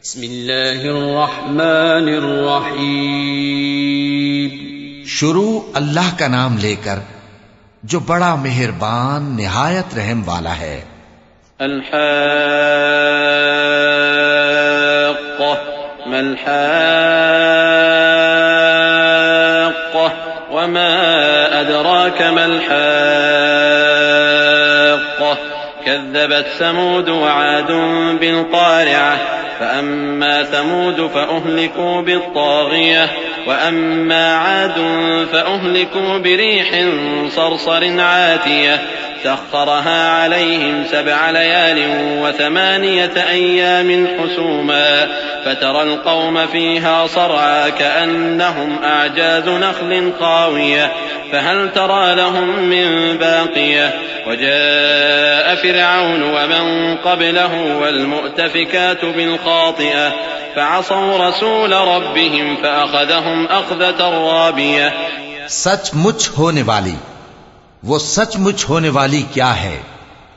بسم اللہ الرحمن الرحیم. شروع اللہ کا نام لے کر جو بڑا مہربان نہایت رحم والا ہے. الحاقة ما الحاقة وما أدراك ما الحاقة كذبت ثمود وعاد بالقارعة فأما ثمود فأهلكوا بالطاغية وأما عاد فأهلكوا بريح صرصر عاتية سخرها عليهم 7 ليال و8 أيام حسوما فترى القوم فيها صرعى كأنهم أعجاز نخل خاوية فهل ترى لهم من باقية وجاء فرعون ومن قبله والمؤتفكات بالخاطئة فعصوا رسول ربهم فأخذهم أخذة رابية. سچ مچ ہونے والی، وہ سچ مچ ہونے والی کیا ہے،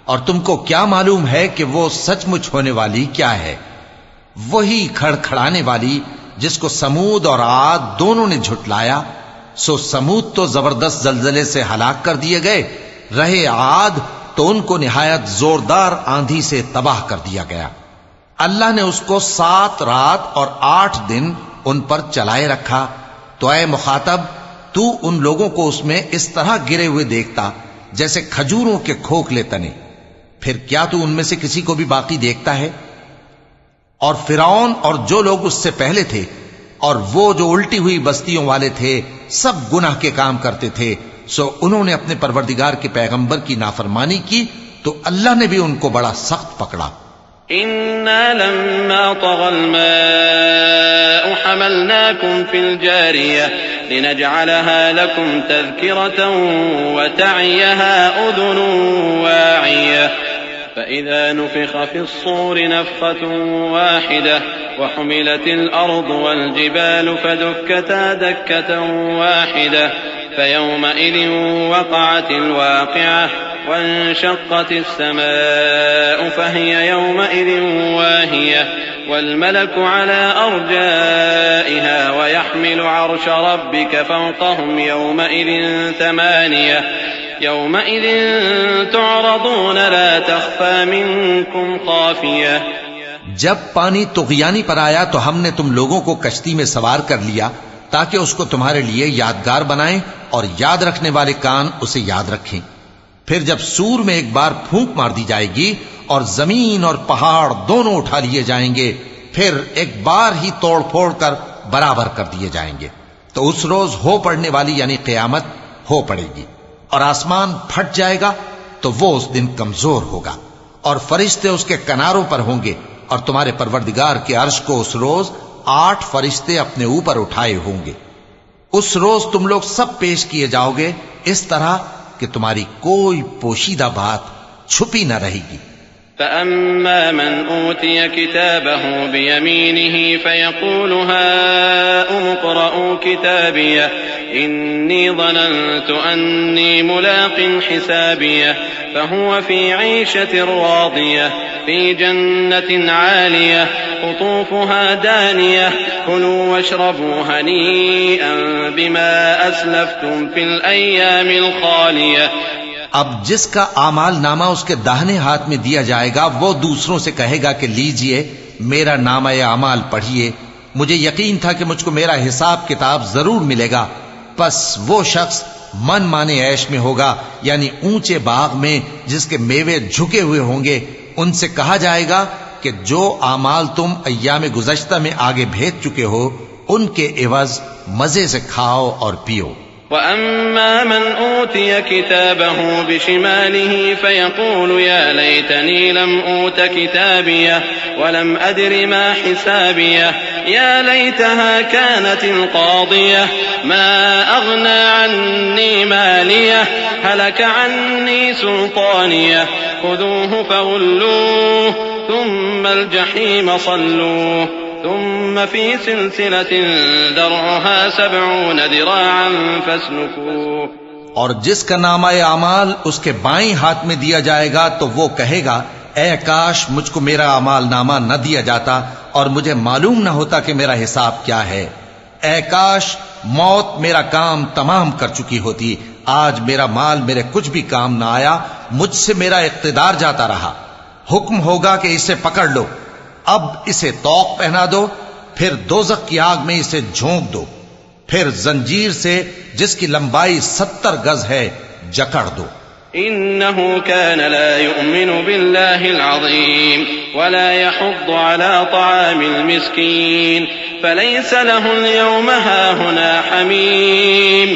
اور تم کو کیا معلوم ہے کہ وہ سچ مچ ہونے والی کیا ہے؟ وہی کھڑکھڑانے والی جس کو سمود اور عاد دونوں نے جھٹلایا. سو سمود تو زبردست زلزلے سے ہلاک کر دیے گئے، رہے عاد تو ان کو نہایت زوردار آندھی سے تباہ کر دیا گیا. اللہ نے اس کو 7 رات اور 8 دن ان پر چلائے رکھا. تو اے مخاطب، تو ان لوگوں کو اس میں اس طرح گرے ہوئے دیکھتا جیسے کھجوروں کے کھوکھلے تنے. پھر کیا تو ان میں سے کسی کو بھی باقی دیکھتا ہے؟ اور فرعون اور جو لوگ اس سے پہلے تھے اور وہ جو الٹی ہوئی بستیوں والے تھے سب گناہ کے کام کرتے تھے. سو انہوں نے اپنے پروردگار کے پیغمبر کی نافرمانی کی تو اللہ نے بھی ان کو بڑا سخت پکڑا. إنا لما طغى الماء حملناكم في الجارية لنجعلها لكم تذكرة وتعيها أذن واعية فإذا نفخ في الصور نفخة واحدة وحملت الأرض والجبال فدكتا دكة واحدة فيومئذ وقعت الواقعة وانشقت السماء فهي يومئذ واهية والملك على أرجائها ويحمل عرش ربك فوقهم يومئذ 8 يومئذ تعرضون لا تخفى منكم خافية. جب پانی طغیانی پر آیا تو ہم نے تم لوگوں کو کشتی میں سوار کر لیا تاکہ اس کو تمہارے لیے یادگار بنائیں اور یاد رکھنے والے کان اسے یاد رکھیں. پھر جب سور میں ایک بار پھونک مار دی جائے گی اور زمین اور پہاڑ دونوں اٹھا لیے جائیں گے، پھر ایک بار ہی توڑ پھوڑ کر برابر کر دیے جائیں گے. تو اس روز ہو پڑنے والی یعنی قیامت ہو پڑے گی اور آسمان پھٹ جائے گا تو وہ اس دن کمزور ہوگا اور فرشتے اس کے کناروں پر ہوں گے اور تمہارے پروردگار کے عرش کو اس روز 8 فرشتے اپنے اوپر اٹھائے ہوں گے. اس روز تم لوگ سب پیش کیے جاؤ گے اس طرح کہ تمہاری کوئی پوشیدہ بات چھپی نہ رہے گی. فأما من أوتي كتابه بيمينه فيقول هاؤم اقرءوا كتابيه إني ظننت أني ملاق حسابيه فهو في عيشة راضية في جنة عالية قطوفها دانية كلوا واشربوا هنيئا بما أسلفتم في الأيام الخالية. اب جس کا اعمال نامہ اس کے داہنے ہاتھ میں دیا جائے گا وہ دوسروں سے کہے گا کہ لیجئے میرا نامہ اعمال پڑھیے، مجھے یقین تھا کہ مجھ کو میرا حساب کتاب ضرور ملے گا. پس وہ شخص من مانے عیش میں ہوگا یعنی اونچے باغ میں جس کے میوے جھکے ہوئے ہوں گے. ان سے کہا جائے گا کہ جو اعمال تم ایام گزشتہ میں آگے بھیج چکے ہو ان کے عوض مزے سے کھاؤ اور پیو. وأما من أوتي كتابه بشماله فيقول يا ليتني لم أوت كتابيه ولم أدر ما حسابيه يا ليتها كانت القاضية ما أغنى عني ماليه هلك عني سلطانيه خذوه فغلوه ثم الجحيم صلوه ثم في سلسلة درعها 70 ذراعا فاسلكوه. اور جس کا نامہ اعمال اس کے بائیں ہاتھ میں دیا جائے گا تو وہ کہے گا اے کاش مجھ کو میرا اعمال نامہ نہ دیا جاتا اور مجھے معلوم نہ ہوتا کہ میرا حساب کیا ہے. اے کاش موت میرا کام تمام کر چکی ہوتی. آج میرا مال میرے کچھ بھی کام نہ آیا، مجھ سے میرا اقتدار جاتا رہا. حکم ہوگا کہ اسے پکڑ لو، اب اسے طوق پہنا دو، پھر دوزخ کی آگ میں اسے جھونک دو، پھر زنجیر سے جس کی لمبائی 70 گز ہے جکڑ دو. إنه كان لا يؤمن بالله العظيم ولا يحض على طعام المسكين فليس له اليوم هاهنا حميم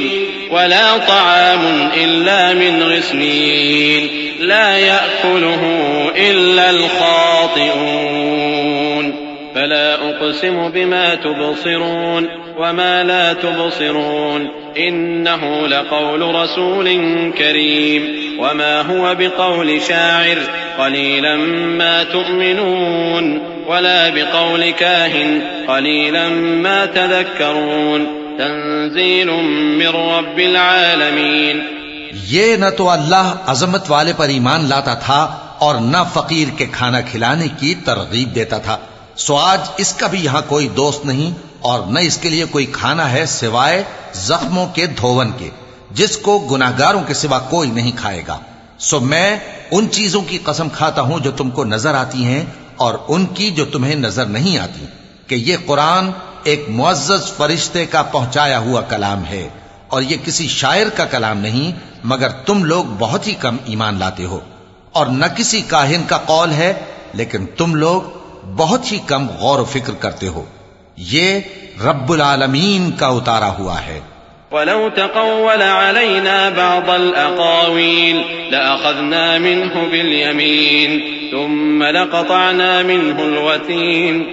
ولا طعام إلا من غسلين لا يأكله إلا الخاطئون فلا أقسم بما تبصرون وما لا تبصرون إنه لقول رسول كريم وما هو بقول شاعر قليلا ما تؤمنون ولا بقول كاهن قليلا ما تذكرون تنزيل من رب العالمين. یہ نہ تو اللہ عظمت والے پر ایمان لاتا تھا اور نہ فقیر کے کھانا کھلانے کی ترغیب دیتا تھا، سو آج اس کا بھی یہاں کوئی دوست نہیں اور نہ اس کے لیے کوئی کھانا ہے سوائے زخموں کے دھون کے، جس کو گناہگاروں کے سوا کوئی نہیں کھائے گا. سو میں ان چیزوں کی قسم کھاتا ہوں جو تم کو نظر آتی ہیں اور ان کی جو تمہیں نظر نہیں آتی، کہ یہ قرآن ایک معزز فرشتے کا پہنچایا ہوا کلام ہے اور یہ کسی شاعر کا کلام نہیں، مگر تم لوگ بہت ہی کم ایمان لاتے ہو. اور نہ کسی کاہن کا قول ہے، لیکن تم لوگ بہت ہی کم غور و فکر کرتے ہو. یہ رب العالمین کا اتارا ہوا ہے. ولو تقول علينا بعض الأقاويل لأخذنا منه باليمين ثم لقطعنا منه الوتين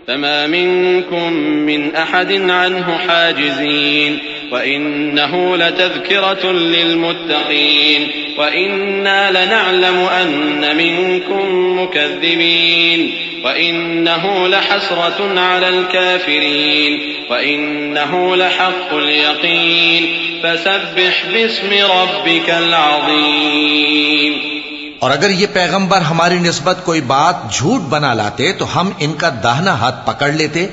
فما منكم من أحد عنه حاجزين وإنه لتذكرة للمتقين وإنا لنعلم أن منكم مكذبين وإنه لحسرة على الكافرين وإنه لحق اليقين فسبح باسم ربك العظيم. اور اگر یہ پیغمبر ہماری نسبت کوئی بات جھوٹ بنا لاتے تو ہم ان کا داہنا ہاتھ پکڑ لیتے،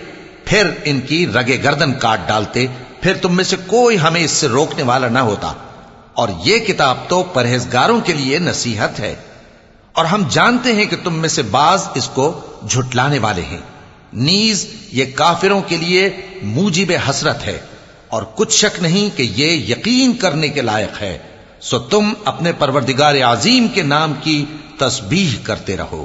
پھر ان کی رگے گردن کاٹ ڈالتے، پھر تم میں سے کوئی ہمیں اس سے روکنے والا نہ ہوتا. اور یہ کتاب تو پرہیزگاروں کے لیے نصیحت ہے، اور ہم جانتے ہیں کہ تم میں سے بعض اس کو جھٹلانے والے ہیں. نیز یہ کافروں کے لیے موجب حسرت ہے، اور کچھ شک نہیں کہ یہ یقین کرنے کے لائق ہے. سو تم اپنے پروردگار عظیم کے نام کی تسبیح کرتے رہو.